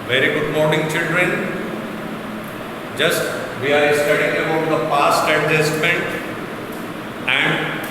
Very good morning, children. Just we are studying about the past adjustment and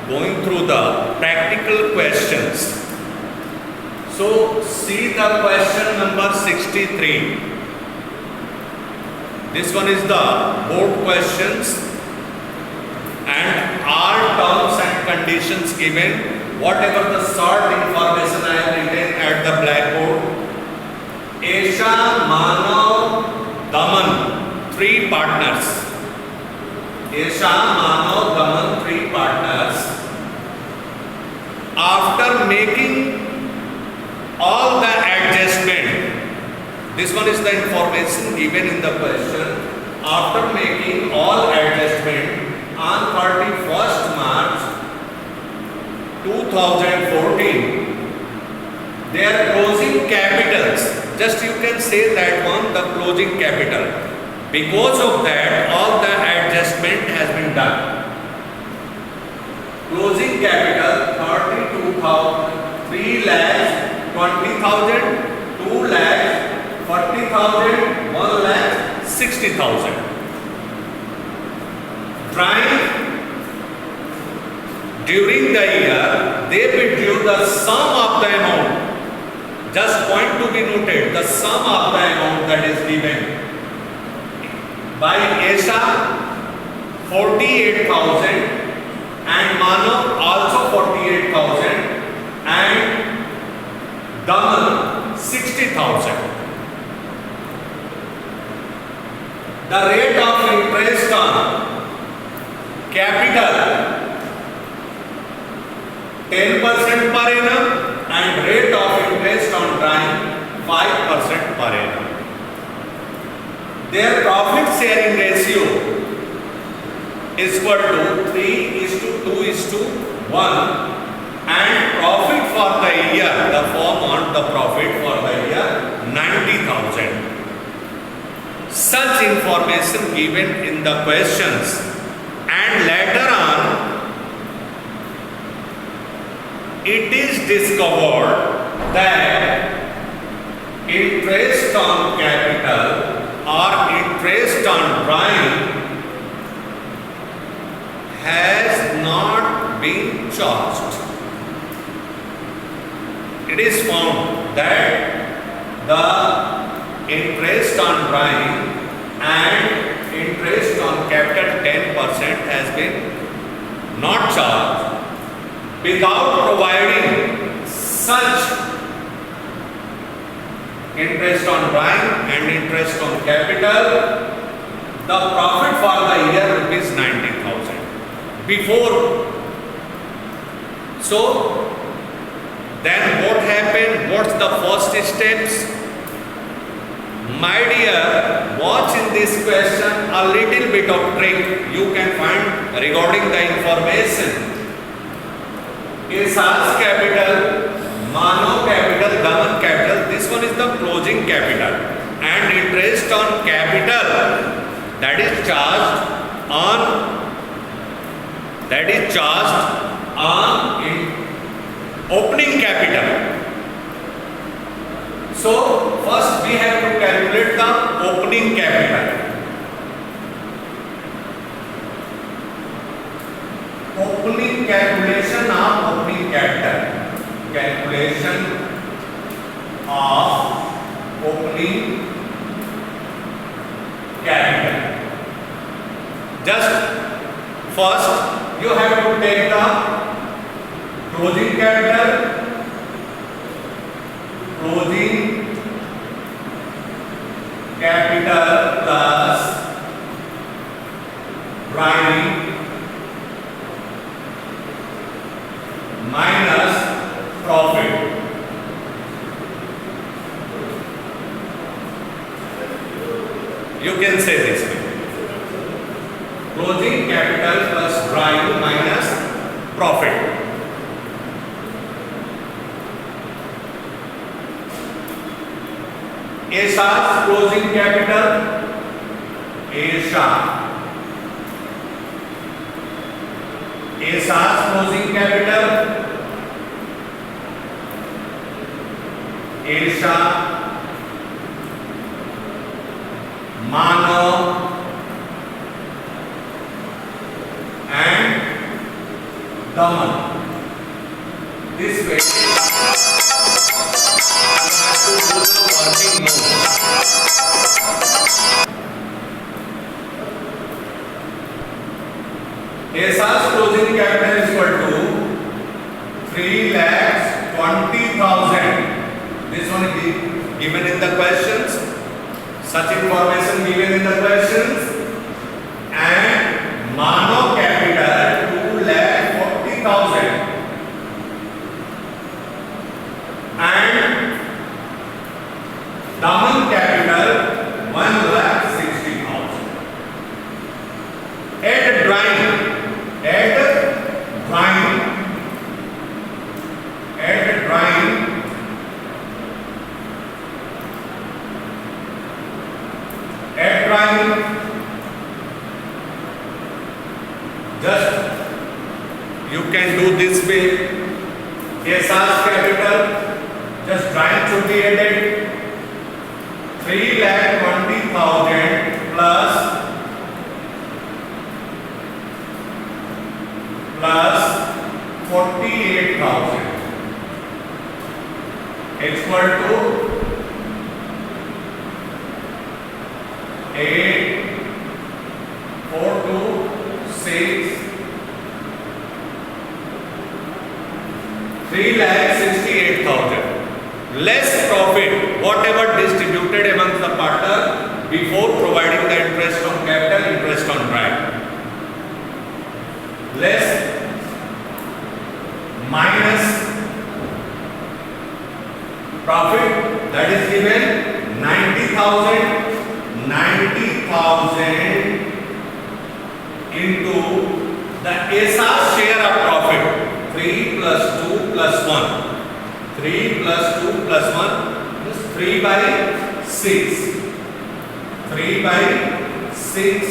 going through the practical questions. So see the question number 63. This one is the board questions and all terms and conditions given. Whatever the short information I have written at the blackboard. Esha, Manav, Daman, 3 partners. Esha, Manav, Daman, 3 partners. After making all the adjustment, this one is the information given in the question. After making all adjustment on 31st March 2014, their closing capitals, just you can say that one, the closing capital. Because of that, all the adjustment has been done. Closing capital 32,000, 3 lakhs, 20,000, 2 lakhs, 40,000, 1 lakh, 60,000. Drawing during the year, they will due the sum of the amount. Just point to be noted, the sum of the amount that is given by Esha 48,000 and Manav also 48,000 and Daman 60,000. The rate of interest on capital 10% per annum and rate of interest on drawing 5% per annum. Their profit sharing ratio is equal to 3:2:1 and profit for the year, the form on the profit for the year 90,000. Such information given in the questions and later on it is discovered that interest on capital or interest on drawing has not been charged. It is found that the interest on drawing and interest on capital 10% has been not charged. Without providing such interest on drawing and interest on capital, the profit for the year is 90,000. Before, so then what happened? What's the first steps? My dear, watch in this question a little bit of trick you can find regarding the information. Esha's capital, Manav capital, Daman capital. This one is the closing capital and interest on capital that is charged on opening capital. So first we have to calculate the opening capital. Opening calculation of opening capital. Calculation of opening capital. Just first you have to take the closing capital. Closing capital plus drawing minus profit. You can say this way. Closing capital plus drawing minus profit. Esha's closing capital. Esha's closing capital. Esha Mano and Daman. This way, I have to do the working note. Asa's closing capital is equal to 3,20,000. This one is given in the questions. Such information given in the questions. And Mano capital 2,40,000. And Daman capital 1,60,000. Add drawing. Just you can do this way. Asa's capital, just drawing should be added. 3,20,000 plus 48,000 equal to 8, 4, 2, 6, 3,68,000. Less profit, whatever distributed amongst the partner before providing the interest on capital, interest on drag. Less minus profit, that is given 90,000 into the Asa's share of profit. 3 plus 2 plus 1. 3 plus 2 plus 1 is 3 by 6. 3 by 6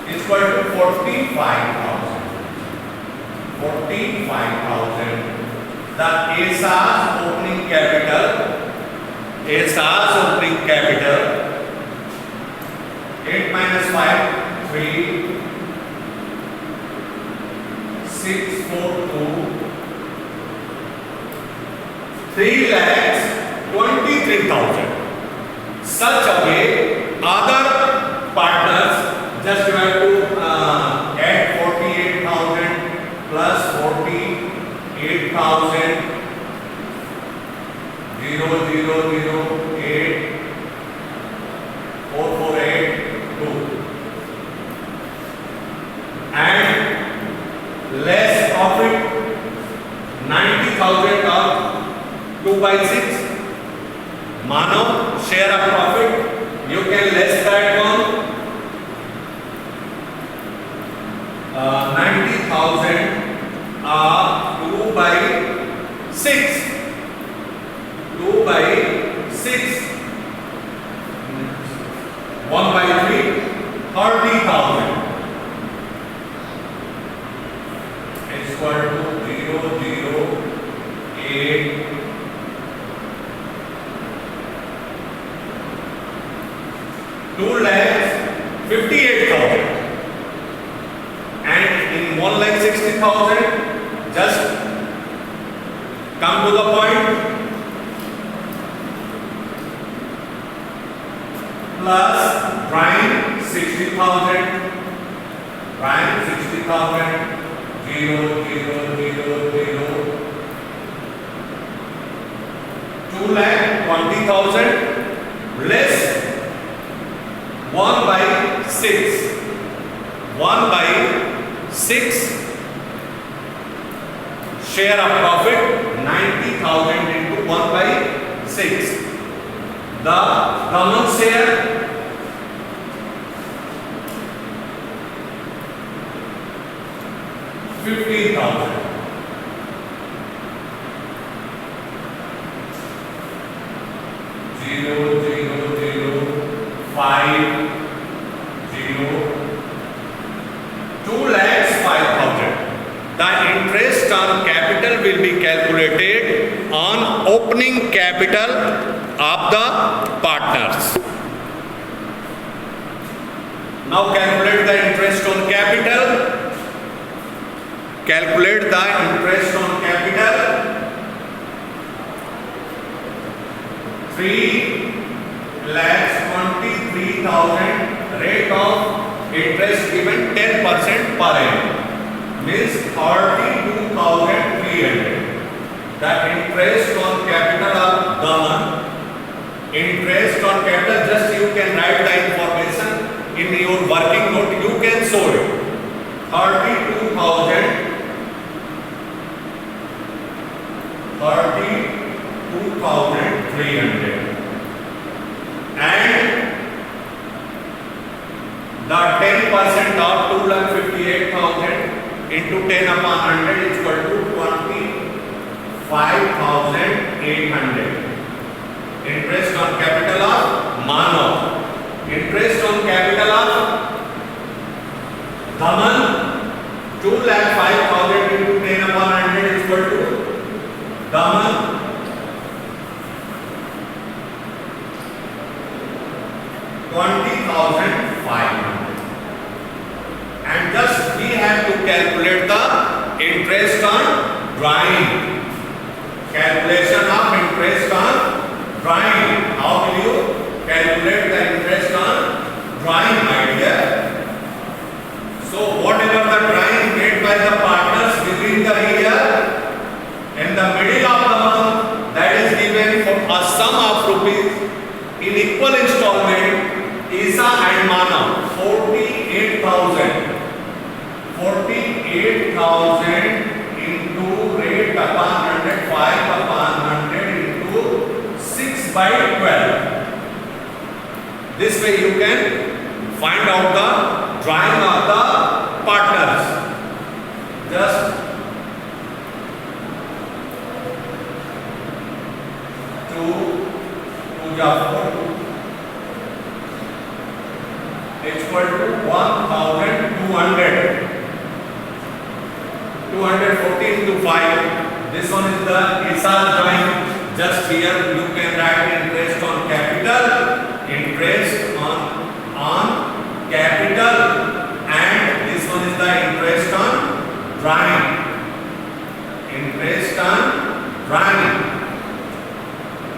is equal to 45,000. 45,000. The Asa's opening capital. Asa's opening capital. 8 minus 5, 3. 6, 4, 2. 3,23,000. Such a way, other partners just you have to add 48,000 plus 48,000. 0, 0, 0, 8, 4, 4, 8, 2. And less profit, 90,000 of 2 by 6. Mano, share of profit, you can less that one. 90,000 of 2 by 6. 2 by 6. 1 by 3, 30,000. Is equal to 0, 0, 8, 2,58,000. And in 1,60,000, just come to the point. Plus prime 60,000, prime 60,000, 0, 0, 0, 0, 2,20,000 less 1 by 6. 1 by 6 share of profit 90,000 into 1 by 6. The common share 15,000. 0, 0, 0, 5, 0, 2,05,000. The interest on capital will be calculated on opening capital of the partners. Now calculate the interest on capital. Calculate the interest on capital. 3,23,000 rate of interest given 10% per annum means 32,300. The interest on capital of Daman. Interest on capital, just you can write the information in your working note, you can show it. 32,300 and the 10% of 2,58,000 into 10 upon 100 is equal to 25,800. Interest on capital of Manav. Interest on capital of Daman, 2,05,000 into 10 upon 100 is equal to Daman 20,500. And thus we have to calculate the interest on drawing. Calculation of interest on drawing. How will you calculate the interest on drawing, my dear? So whatever the drawing made by the partners within the year, in the middle of the month, that is given for a sum of rupees in equal installment, Isa and Manav, 48,000. 48,000 into rate upon 100, 5 upon 100 into 6 by 12. This way you can find out the drawing of the partners. Just two the 4 is equal to 1,200. 214 to 5. This one is the ISAL drawing. Just here you can write interest on capital, interest on capital, and this one is the interest on drawing. Interest on drawing.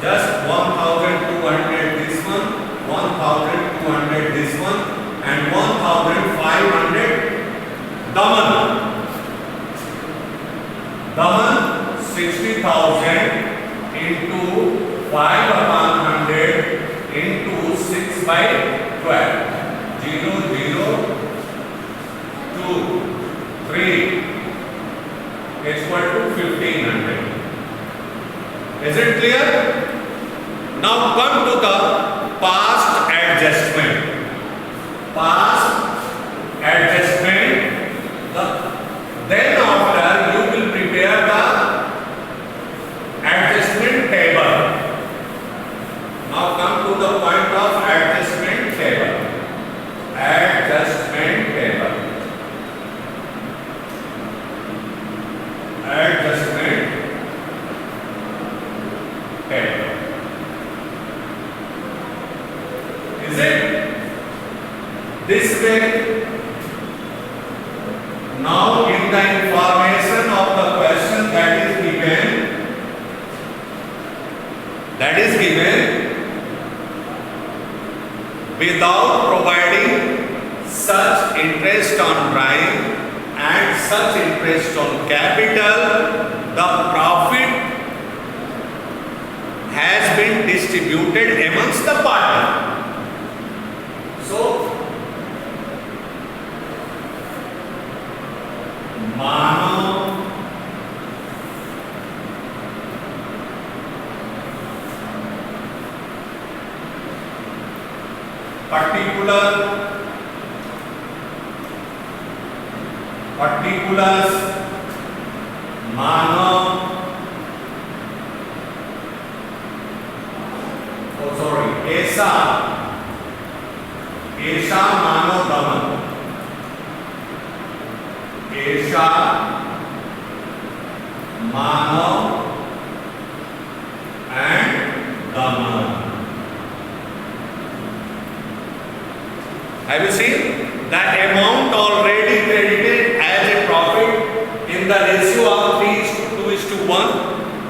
Just 1,200 this one, 1,200 this one, and 1,500 Daman. Daman 60,000 into 5 upon 100 into 6 by 12. 0, 0, 2, 3 is equal to 1,500. Is it clear? Now come to the past adjustment. Past adjustment. Then after you will prepare the adjustment table. Now come to the point of adjustment table. Adjustment table. Adjustment table. Is it? This way, now in the information of the question that is given without providing such interest on drawing and such interest on capital, the profit has been distributed amongst the partners. So Manav particulars Manav Esa Manav Daman. Esa Manav and Daman. Have you seen? the amount already credited as a profit in the ratio of 3:2:1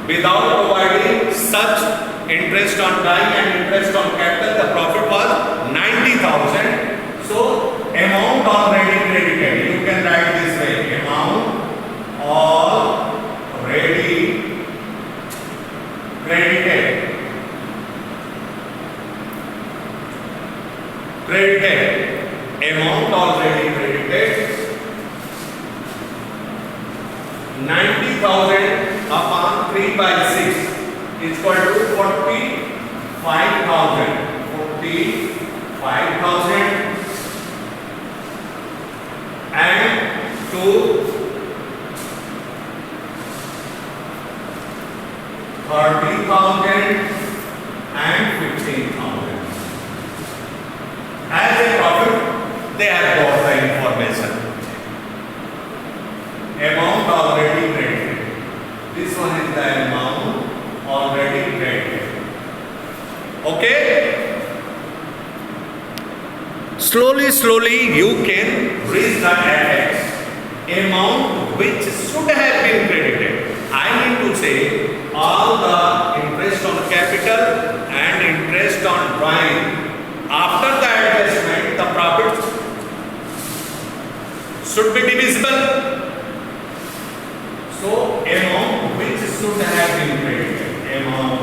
without providing such interest on buying and interest on capital, the profit was 90,000. So amount already credited, you can write this way, amount already credited, amount already credited, 90,000 upon 3/6 is equal to 45,000. 45,000 and to 30,000 and 15,000. As a profit, they have got the information. Amount already credited. This one is the amount already credited. Okay? Slowly you can reach the FX. Amount which should have been credited. I mean to say all the interest on capital and interest on drawing, after the adjustment, the profit should be divisible. So amount which should have been credited, amount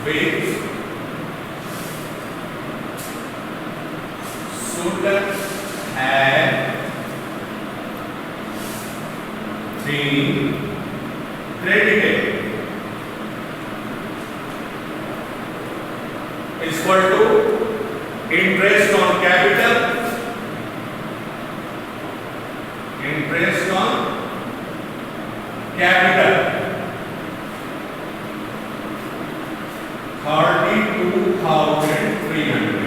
which should have been credited is equal to interest on capital, interest on capital, 32,300,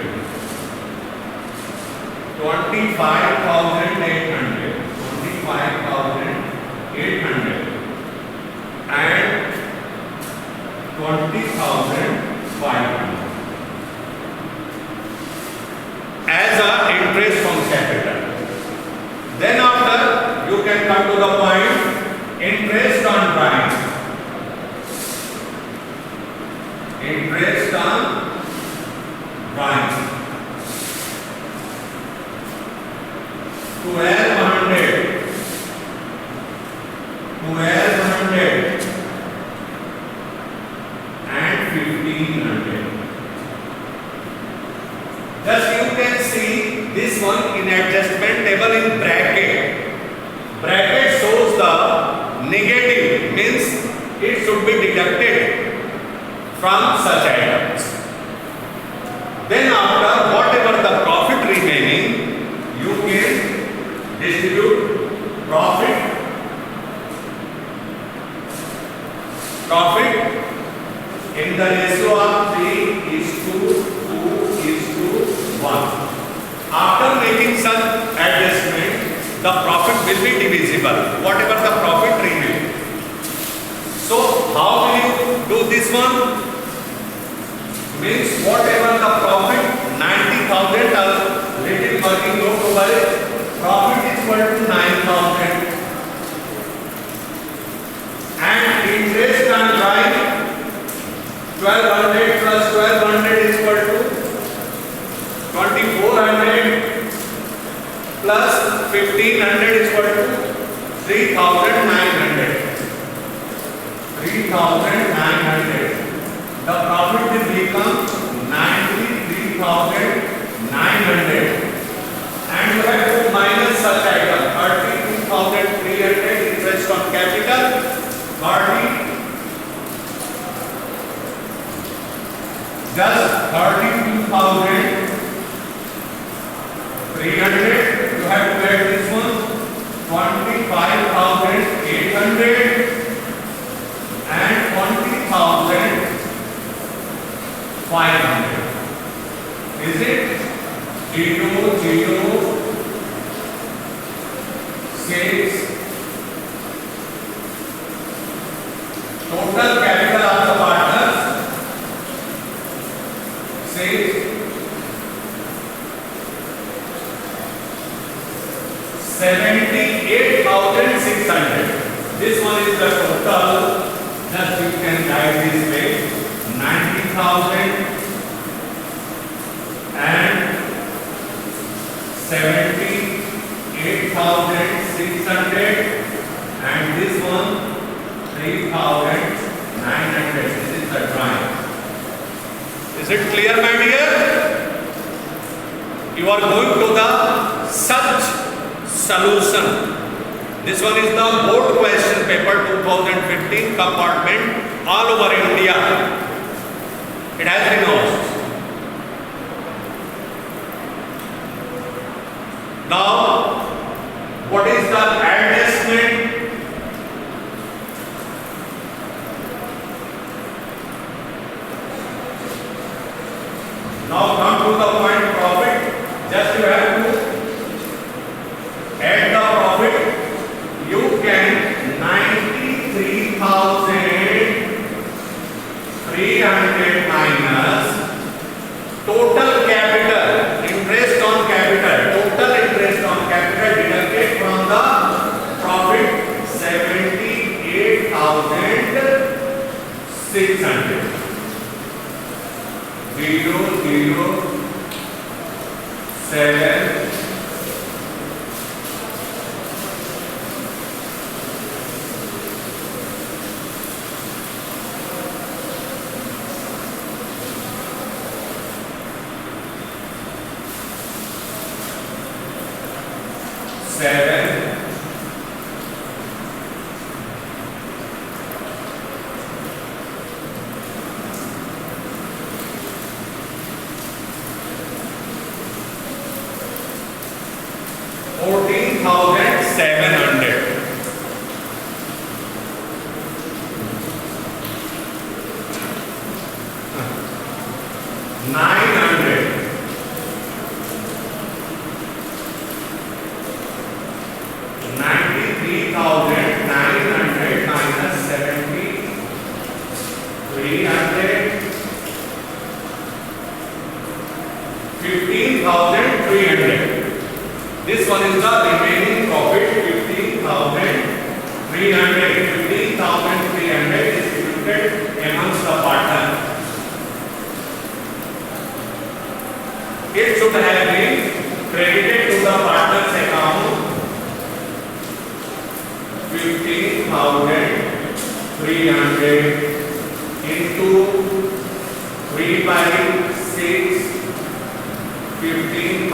25,800, 25,800 and 20,500 as a interest on capital. Then after you can come to the point interest on drawing. Interest on drawing. 1,200 and 1,500. Thus you can see this one in adjustment table in bracket. Bracket shows the negative, means it should be deducted from such items. Then after whatever the profit remaining, you can distribute profit in the ratio of 3:2:1. After making such adjustment, the profit will be divisible, whatever the profit remains. So how will you do this one? Means whatever the profit 90,000, little working group over it, profit is equal to 9,000 and interest on drawing 1,200 plus 1,200 is equal to 2,400 plus 1,500 is equal to 3,900. 3,900. The profit will become 93,900. And you have to minus such item 32,300 interest on capital, 32,300. You have to add this one 25,800 and 20,500. Is it 006? Total capital of the partners 6 19,000 and 78,600, and this one 3,900. This is the drawing. Is it clear, my dear? You are going to the such solution. This one is the board question paper 2015 compartment all over India. It has been asked. Now, what is the adjustment? Now come to the point profit. Just you have to add the profit. You can 93,300 minus total capital, interest on capital, total interest on capital deducted from the profit 78,600. 007 14,700. 900. 93,900 minus 70,300. 15,300. This one is the remaining profit 15,300. 15,300 is distributed amongst the partners. It should have been credited to the partner's account 15,300 into 3 by